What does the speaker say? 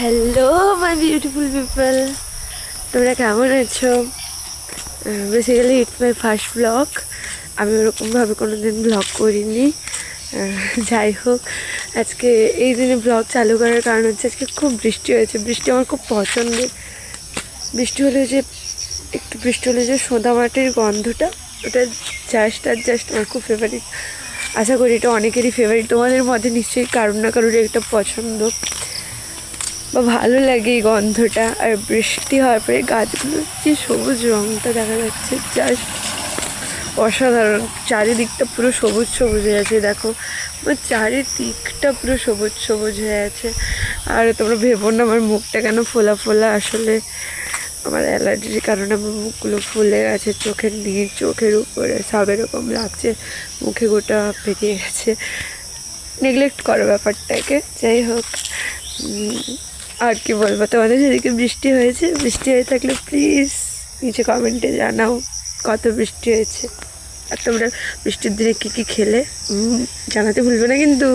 Hello my beautiful people, তোমরা কেমন আছো? Basically it's my first blog. আমি ওরকমভাবে কোনো দিন ব্লগ করিনি। যাই হোক, আজকে এই দিনে ব্লগ চালু করার কারণ হচ্ছে আজকে খুব বৃষ্টি হয়েছে। বৃষ্টি আমার খুব পছন্দের। বৃষ্টি হলে যে একটু বৃষ্টি হলে যে সোঁদা মাটির গন্ধটা, ওটা জাস্ট আমার খুব ফেভারিট। আশা করি এটা অনেকেরই ফেভারিট। তোমাদের মধ্যে নিশ্চয়ই কারোর না কারোর একটা পছন্দ বা ভালো লাগে এই গন্ধটা। আর বৃষ্টি হওয়ার পরে গাছগুলোর যে সবুজ রঙটা দেখা যাচ্ছে জাস্ট অসাধারণ। চারিদিকটা পুরো সবুজ সবুজ হয়ে আছে, দেখো আমার চারিদিকটা পুরো সবুজ সবুজ হয়ে আছে। আর তোমরা ভেবো না আমার মুখটা কেন ফোলা ফোলা, আসলে আমার অ্যালার্জির কারণে আমার মুখগুলো ফুলে গেছে। চোখের নিচ, চোখের উপরে সব এরকম লাগছে, মুখে গোটা পেরিয়ে গেছে। নেগলেক্ট করো ব্যাপারটাকে। যাই হোক, আর কি বলবো, তোমাদের সেদিকে বৃষ্টি হয়েছে? বৃষ্টি হয়ে থাকলে প্লিজ নিচে কমেন্টে জানাও কত বৃষ্টি হয়েছে। আর তোমরা বৃষ্টির দিনে কী কী খেলে জানাতে ভুলবে না কিন্তু।